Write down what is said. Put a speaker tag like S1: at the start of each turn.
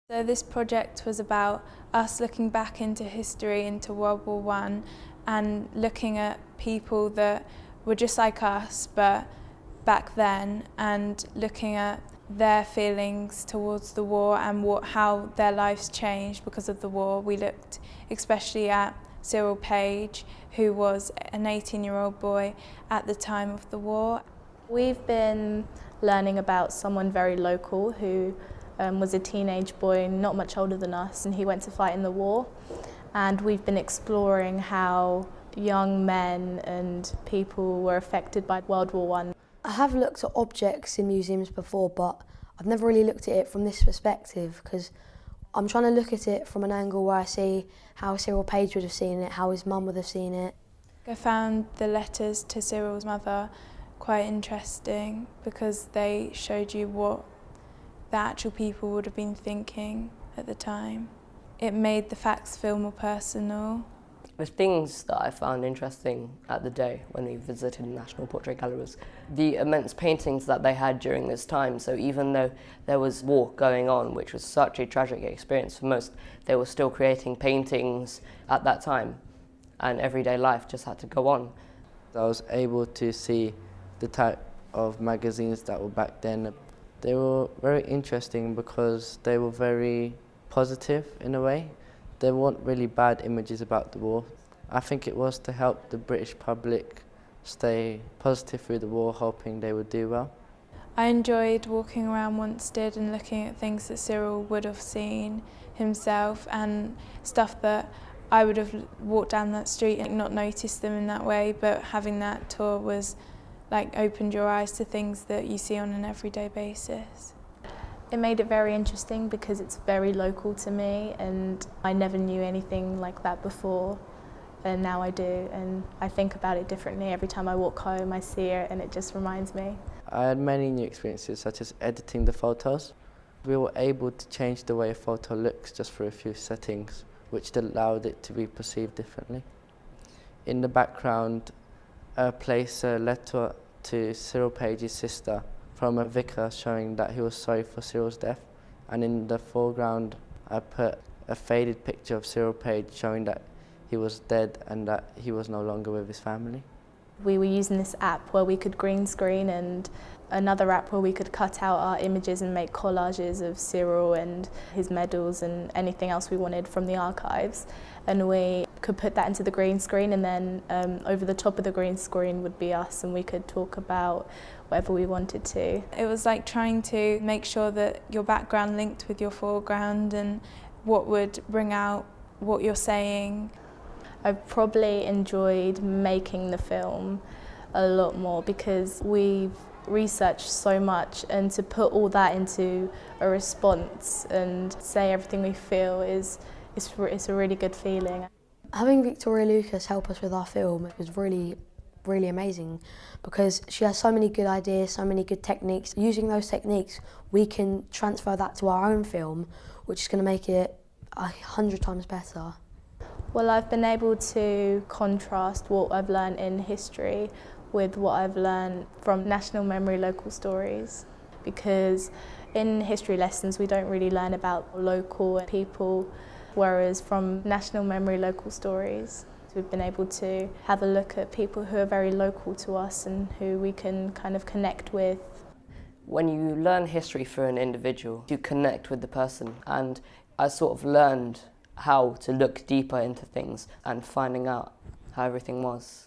S1: So this project was about us looking back into history, into World War I, and looking at people that were just like us, but back then, and looking at their feelings towards the war and how their lives changed because of the war. We looked especially at Cyril Page, who was an 18-year-old boy at the time of the war.
S2: We've been learning about someone very local who was a teenage boy, not much older than us, and he went to fight in the war. And we've been exploring how young men and people were affected by World War I.
S3: I have looked at objects in museums before, but I've never really looked at it from this perspective, because I'm trying to look at it from an angle where I see how Cyril Page would have seen it, how his mum would have seen it.
S1: I found the letters to Cyril's mother quite interesting because they showed you what the actual people would have been thinking at the time. It made the facts feel more personal.
S4: The things that I found interesting at the day when we visited the National Portrait Gallery was the immense paintings that they had during this time. So even though there was war going on, which was such a tragic experience for most, they were still creating paintings at that time, and everyday life just had to go on.
S5: I was able to see the type of magazines that were back then. They were very interesting because they were very positive in a way. There weren't really bad images about the war. I think it was to help the British public stay positive through the war, hoping they would do well.
S1: I enjoyed walking around Wanstead and looking at things that Cyril would have seen himself and stuff that I would have walked down that street and not noticed them in that way, but having that tour was opened your eyes to things that you see on an everyday basis.
S2: It made it very interesting because it's very local to me, and I never knew anything like that before, and now I do, and I think about it differently. Every time I walk home I see it and it just reminds me.
S5: I had many new experiences, such as editing the photos. We were able to change the way a photo looks just for a few settings, which allowed it to be perceived differently. In the background, I placed a letter to Cyril Page's sister from a vicar showing that he was sorry for Cyril's death, and in the foreground I put a faded picture of Cyril Page showing that he was dead and that he was no longer with his family.
S2: We were using this app where we could green screen, and another app where we could cut out our images and make collages of Cyril and his medals and anything else we wanted from the archives, and we could put that into the green screen, and then over the top of the green screen would be us, and we could talk about whatever we wanted to.
S1: It was like trying to make sure that your background linked with your foreground and what would bring out what you're saying.
S2: I probably enjoyed making the film a lot more because we've researched so much, and to put all that into a response and say everything we feel it's a really good feeling.
S3: Having Victoria Lucas help us with our film was really amazing because she has so many good ideas, so many good techniques. Using those techniques, we can transfer that to our own film, which is going to make it 100 times better.
S2: Well, I've been able to contrast what I've learned in history with what I've learned from National Memory Local Stories, because in history lessons we don't really learn about local people, whereas from National Memory Local Stories we've been able to have a look at people who are very local to us and who we can kind of connect with.
S4: When you learn history for an individual, you connect with the person, and I sort of learned how to look deeper into things and finding out how everything was.